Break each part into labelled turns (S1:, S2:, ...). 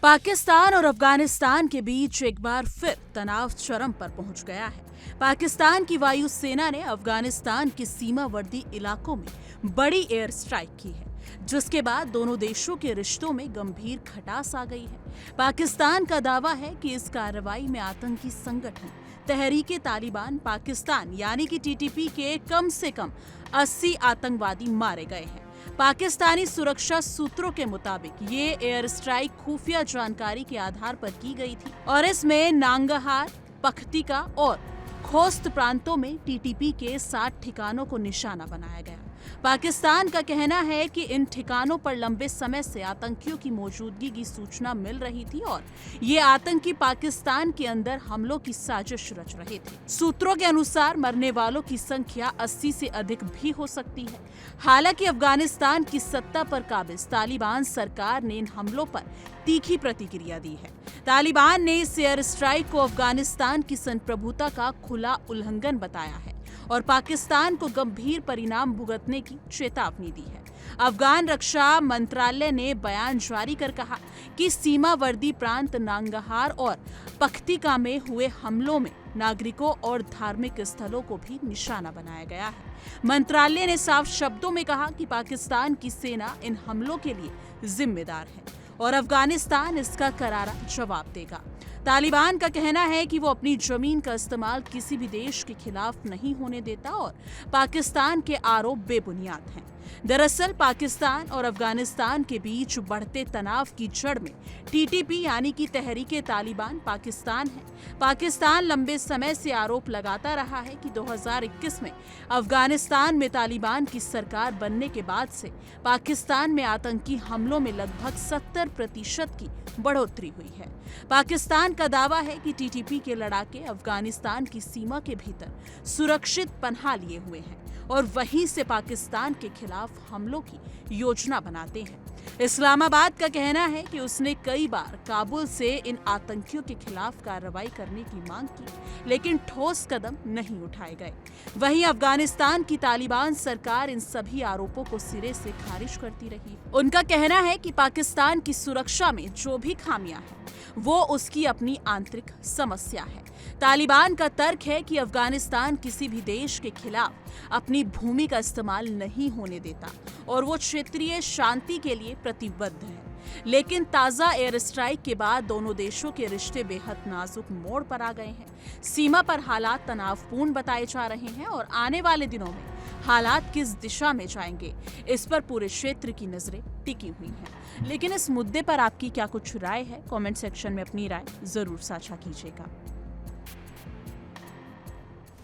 S1: पाकिस्तान और अफगानिस्तान के बीच एक बार फिर तनाव चरम पर पहुंच गया है। पाकिस्तान की वायु सेना ने अफगानिस्तान के सीमावर्ती इलाकों में बड़ी एयर स्ट्राइक की है, जिसके बाद दोनों देशों के रिश्तों में गंभीर खटास आ गई है। पाकिस्तान का दावा है कि इस कार्रवाई में आतंकी संगठन तहरीके तालिबान पाकिस्तान यानी कि टीटीपी के कम से कम 80 आतंकवादी मारे गए हैं। पाकिस्तानी सुरक्षा सूत्रों के मुताबिक ये एयर स्ट्राइक खुफिया जानकारी के आधार पर की गई थी और इसमें नांगहार, पख्तिका और खोस्त प्रांतों में टीटीपी के 60 ठिकानों को निशाना बनाया गया। पाकिस्तान का कहना है कि इन ठिकानों पर लंबे समय से आतंकियों की मौजूदगी की सूचना मिल रही थी और ये आतंकी पाकिस्तान के अंदर हमलों की साजिश रच रहे थे। सूत्रों के अनुसार मरने वालों की संख्या 80 से अधिक भी हो सकती है। हालांकि अफगानिस्तान की सत्ता पर काबिज तालिबान सरकार ने इन हमलों पर तीखी प्रतिक्रिया दी है। तालिबान ने इस एयर स्ट्राइक को अफगानिस्तान की संप्रभुता का खुला उल्लंघन बताया है और पाकिस्तान को गंभीर परिणाम भुगतने की चेतावनी दी है। अफगान रक्षा मंत्रालय ने बयान जारी कर कहा कि सीमावर्ती प्रांत नांगहार और पख्तिका में हुए हमलों में नागरिकों और धार्मिक स्थलों को भी निशाना बनाया गया है। मंत्रालय ने साफ शब्दों में कहा कि पाकिस्तान की सेना इन हमलों के लिए जिम्मेदार है और अफगानिस्तान इसका करारा जवाब देगा। तालिबान का कहना है कि वो अपनी जमीन का इस्तेमाल किसी भी देश के खिलाफ नहीं होने देता और पाकिस्तान के आरोप बेबुनियाद हैं। दरअसल पाकिस्तान और अफगानिस्तान के बीच बढ़ते तनाव की जड़ में टीटीपी यानी कि तहरीके तालिबान पाकिस्तान है। पाकिस्तान लंबे समय से आरोप लगाता रहा है कि 2021 में अफगानिस्तान में तालिबान की सरकार बनने के बाद से पाकिस्तान में आतंकी हमलों में लगभग 70% की बढ़ोतरी हुई है। पाकिस्तान का दावा है कि टीटीपी के लड़ाके अफगानिस्तान की सीमा के भीतर सुरक्षित पनाह लिए हुए हैं और वहीं से पाकिस्तान के खिलाफ हमलों की योजना बनाते हैं। इस्लामाबाद का कहना है कि उसने कई बार काबुल से इन आतंकियों के खिलाफ कार्रवाई करने की मांग की, लेकिन ठोस कदम नहीं उठाए गए। वहीं अफगानिस्तान की तालिबान सरकार इन सभी आरोपों को सिरे से खारिज करती रही। उनका कहना है कि पाकिस्तान की सुरक्षा में जो भी खामियां हैं, वो उसकी अपनी आंतरिक समस्या है। तालिबान का तर्क है कि अफगानिस्तान किसी भी देश के खिलाफ अपनी भूमि का इस्तेमाल नहीं होने देता और वो क्षेत्रीय शांति के लिए प्रतिबद्ध है। लेकिन ताज़ा एयर स्ट्राइक के बाद दोनों देशों के रिश्ते बेहद नाजुक मोड़ पर आ गए हैं। सीमा पर हालात तनावपूर्ण बताए जा रहे हैं और आने वाले दिनों में हालात किस दिशा में जाएंगे, इस पर पूरे क्षेत्र की नजरें टिकी हुई हैं। लेकिन इस मुद्दे पर आपकी क्या कुछ राय है? कमेंट सेक्शन में अपनी राय जरूर साझा कीजिएगा।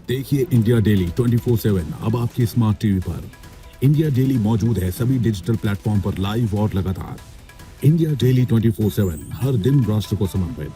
S2: देखिए इंडिया डेली 24/7 अब आपकी स्मार्ट टीवी पर। इंडिया डेली मौजूद है सभी डिजिटल प्लेटफॉर्म पर लाइव और लगातार। इंडिया डेली 24/7 हर दिन राष्ट्र को समर्पित।